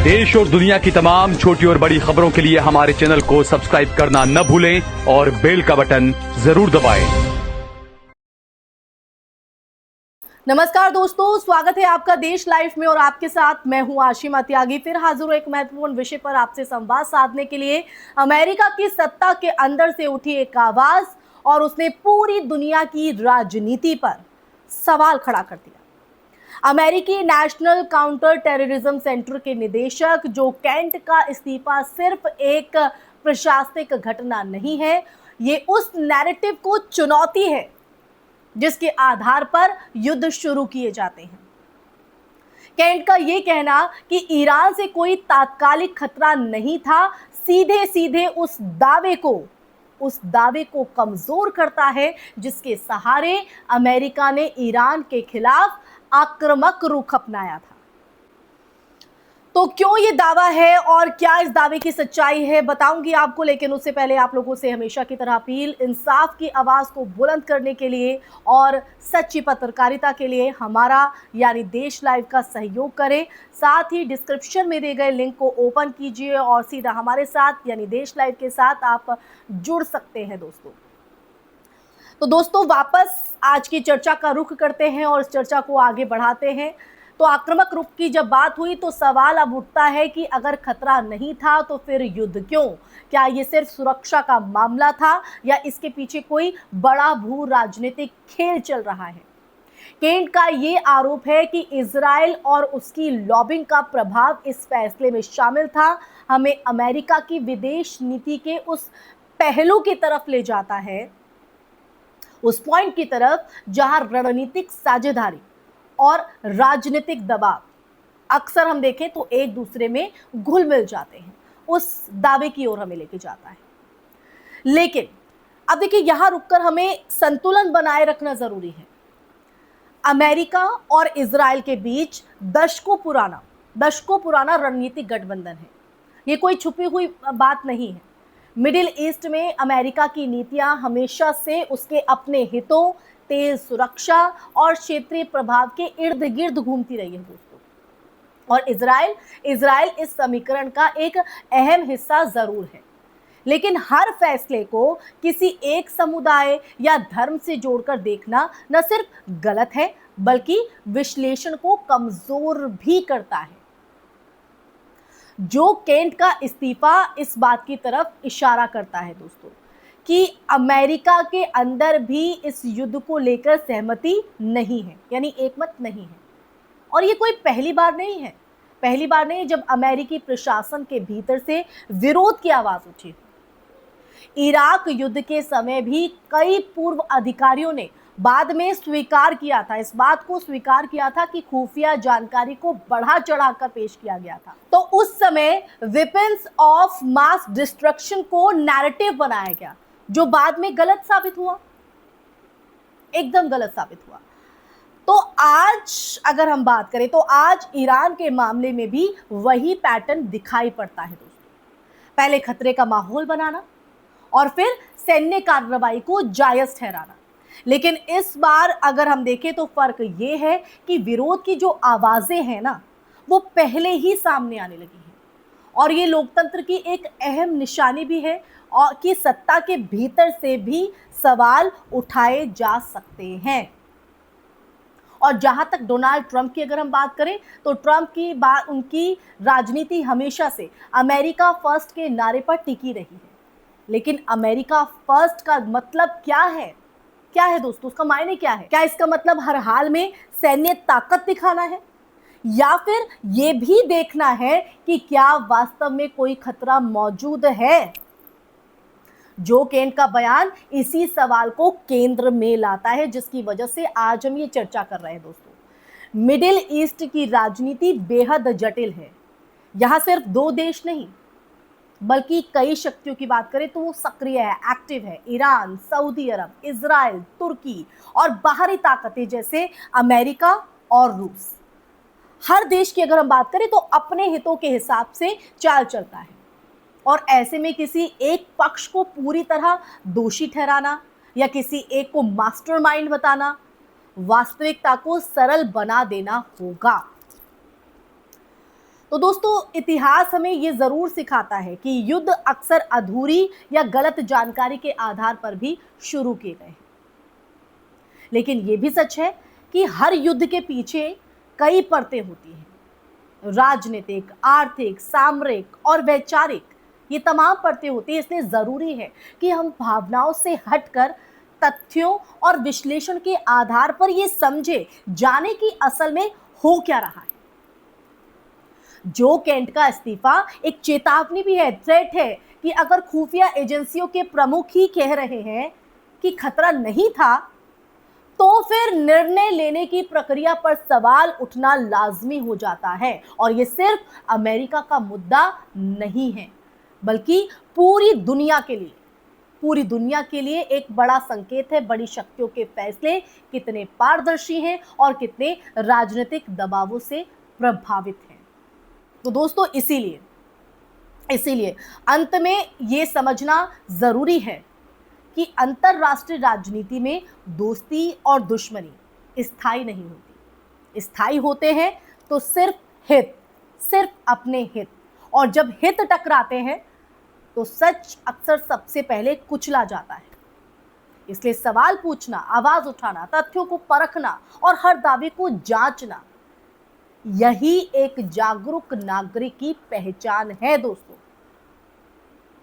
देश और दुनिया की तमाम छोटी और बड़ी खबरों के लिए हमारे चैनल को सब्सक्राइब करना न भूलें और बेल का बटन जरूर दबाएं। नमस्कार दोस्तों, स्वागत है आपका देश लाइव में और आपके साथ मैं हूं आशिमा त्यागी। फिर हाजिर हूं एक महत्वपूर्ण विषय पर आपसे संवाद साधने के लिए। अमेरिका की सत्ता के अंदर से उठी एक आवाज और उसने पूरी दुनिया की राजनीति पर सवाल खड़ा कर दिया। अमेरिकी नेशनल काउंटर टेररिज्म सेंटर के निदेशक जो केंट का इस्तीफा सिर्फ एक प्रशासनिक घटना नहीं है, ये उस नैरेटिव को चुनौती है जिसके आधार पर युद्ध शुरू किए जाते हैं। केंट का यह कहना कि ईरान से कोई तात्कालिक खतरा नहीं था, सीधे सीधे उस दावे को कमजोर करता है जिसके सहारे अमेरिका ने ईरान के खिलाफ आक्रामक रुख अपनाया था। तो क्यों ये दावा है और क्या इस दावे की सच्चाई है, बताऊंगी आपको। लेकिन उससे पहले आप लोगों से हमेशा की तरह अपील, इंसाफ की आवाज को बुलंद करने के लिए और सच्ची पत्रकारिता के लिए हमारा यानी देश लाइव का सहयोग करें। साथ ही डिस्क्रिप्शन में दिए गए लिंक को ओपन कीजिए और सीधा हमारे साथ यानी देश लाइव के साथ आप जुड़ सकते हैं दोस्तों। तो दोस्तों, वापस आज की चर्चा का रुख करते हैं और इस चर्चा को आगे बढ़ाते हैं। तो आक्रामक रुख की जब बात हुई तो सवाल अब उठता है कि अगर खतरा नहीं था तो फिर युद्ध क्यों? क्या ये सिर्फ सुरक्षा का मामला था या इसके पीछे कोई बड़ा भू राजनीतिक खेल चल रहा है? केंट का ये आरोप है कि इजराइल और उसकी लॉबिंग का प्रभाव इस फैसले में शामिल था। हमें अमेरिका की विदेश नीति के उस पहलू की तरफ ले जाता है, उस पॉइंट की तरफ जहां रणनीतिक साझेदारी और राजनीतिक दबाव अक्सर हम देखें तो एक दूसरे में घुल मिल जाते हैं, उस दावे की ओर हमें लेके जाता है। लेकिन अब देखिए, यहां रुककर हमें संतुलन बनाए रखना जरूरी है। अमेरिका और इजराइल के बीच दशकों पुराना रणनीतिक गठबंधन है। ये कोई छुपी हुई बात नहीं है। मिडिल ईस्ट में अमेरिका की नीतियां हमेशा से उसके अपने हितों, तेज सुरक्षा और क्षेत्रीय प्रभाव के इर्द गिर्द घूमती रही है दोस्तों। और इजराइल इस समीकरण का एक अहम हिस्सा जरूर है, लेकिन हर फैसले को किसी एक समुदाय या धर्म से जोड़कर देखना न सिर्फ गलत है बल्कि विश्लेषण को कमजोर भी करता है। जो केंट का इस्तीफा इस बात की तरफ इशारा करता है दोस्तों कि अमेरिका के अंदर भी इस युद्ध को लेकर सहमति नहीं है, यानी एकमत नहीं है। और ये कोई पहली बार नहीं जब अमेरिकी प्रशासन के भीतर से विरोध की आवाज उठी। इराक युद्ध के समय भी कई पूर्व अधिकारियों ने बाद में इस बात को स्वीकार किया था कि खुफिया जानकारी को बढ़ा चढ़ाकर पेश किया गया था। तो उस समय वेपन्स ऑफ मास डिस्ट्रक्शन को नैरेटिव बनाया गया, जो बाद में एकदम गलत साबित हुआ। तो आज अगर हम बात करें तो आज ईरान के मामले में भी वही पैटर्न दिखाई पड़ता है दोस्तों। पहले खतरे का माहौल बनाना और फिर सैन्य कार्रवाई को जायज ठहराना। लेकिन इस बार अगर हम देखें तो फर्क ये है कि विरोध की जो आवाजें हैं ना, वो पहले ही सामने आने लगी हैं। और ये लोकतंत्र की एक अहम निशानी भी है और कि सत्ता के भीतर से भी सवाल उठाए जा सकते हैं। और जहां तक डोनाल्ड ट्रंप की अगर हम बात करें तो ट्रंप की बात, उनकी राजनीति हमेशा से अमेरिका फर्स्ट के नारे पर टिकी रही है। लेकिन अमेरिका फर्स्ट का मतलब क्या है दोस्तों? उसका मायने क्या है? क्या इसका मतलब हर हाल में सैन्य ताकत दिखाना है या फिर यह भी देखना है कि क्या वास्तव में कोई खतरा मौजूद है? जो केंट का बयान इसी सवाल को केंद्र में लाता है, जिसकी वजह से आज हम ये चर्चा कर रहे हैं दोस्तों। मिडिल ईस्ट की राजनीति बेहद जटिल है। यहां सिर्फ दो देश नहीं बल्कि कई शक्तियों की बात करें तो वो सक्रिय है, एक्टिव है। ईरान, सऊदी अरब, इजराइल, तुर्की और बाहरी ताकतें जैसे अमेरिका और रूस। हर देश की अगर हम बात करें तो अपने हितों के हिसाब से चाल चलता है। और ऐसे में किसी एक पक्ष को पूरी तरह दोषी ठहराना या किसी एक को मास्टरमाइंड बताना वास्तविकता को सरल बना देना होगा। तो दोस्तों, इतिहास हमें ये जरूर सिखाता है कि युद्ध अक्सर अधूरी या गलत जानकारी के आधार पर भी शुरू किए गए हैं। लेकिन ये भी सच है कि हर युद्ध के पीछे कई परतें होती हैं। राजनीतिक, आर्थिक, सामरिक और वैचारिक, ये तमाम परतें होती हैं। इसलिए जरूरी है कि हम भावनाओं से हटकर तथ्यों और विश्लेषण के आधार पर ये समझे जाने कि असल में हो क्या रहा है। जो केंट का इस्तीफा एक चेतावनी भी है, थ्रेट है, कि अगर खुफिया एजेंसियों के प्रमुख ही कह रहे हैं कि खतरा नहीं था, तो फिर निर्णय लेने की प्रक्रिया पर सवाल उठना लाजमी हो जाता है। और ये सिर्फ अमेरिका का मुद्दा नहीं है, बल्कि पूरी दुनिया के लिए एक बड़ा संकेत है। बड़ी शक्तियों के फैसले कितने पारदर्शी हैं और कितने राजनीतिक दबावों से प्रभावित हैं। तो दोस्तों, इसीलिए अंत में ये समझना जरूरी है कि अंतरराष्ट्रीय राजनीति में दोस्ती और दुश्मनी स्थायी नहीं होती। स्थायी होते हैं तो सिर्फ अपने हित, और जब हित टकराते हैं तो सच अक्सर सबसे पहले कुचला जाता है। इसलिए सवाल पूछना, आवाज उठाना, तथ्यों को परखना और हर दावे को जांचना, यही एक जागरूक नागरिक की पहचान है दोस्तों।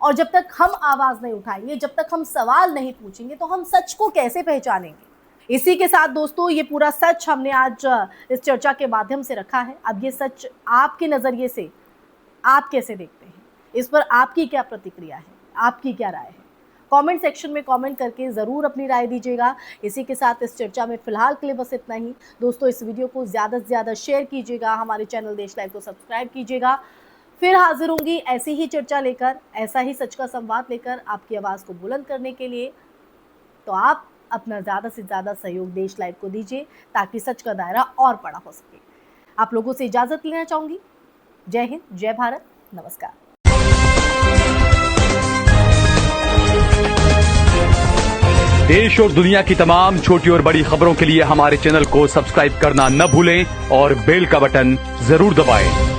और जब तक हम आवाज नहीं उठाएंगे, जब तक हम सवाल नहीं पूछेंगे, तो हम सच को कैसे पहचानेंगे। इसी के साथ दोस्तों, ये पूरा सच हमने आज इस चर्चा के माध्यम से रखा है। अब ये सच आपके नजरिए से आप कैसे देखते हैं, इस पर आपकी क्या प्रतिक्रिया है, आपकी क्या राय है? कमेंट सेक्शन में कमेंट करके ज़रूर अपनी राय दीजिएगा। इसी के साथ इस चर्चा में फिलहाल के लिए बस इतना ही। दोस्तों, इस वीडियो को ज़्यादा से ज़्यादा शेयर कीजिएगा, हमारे चैनल देश लाइव को सब्सक्राइब कीजिएगा। फिर हाजिर होंगी ऐसी ही चर्चा लेकर, ऐसा ही सच का संवाद लेकर, आपकी आवाज़ को बुलंद करने के लिए। तो आप अपना ज़्यादा से ज़्यादा सहयोग देश लाइव को दीजिए, ताकि सच का दायरा और बड़ा हो सके। आप लोगों से इजाज़त लेना चाहूँगी। जय हिंद, जय भारत, नमस्कार। देश और दुनिया की तमाम छोटी और बड़ी खबरों के लिए हमारे चैनल को सब्सक्राइब करना न भूलें और बेल का बटन जरूर दबाएं।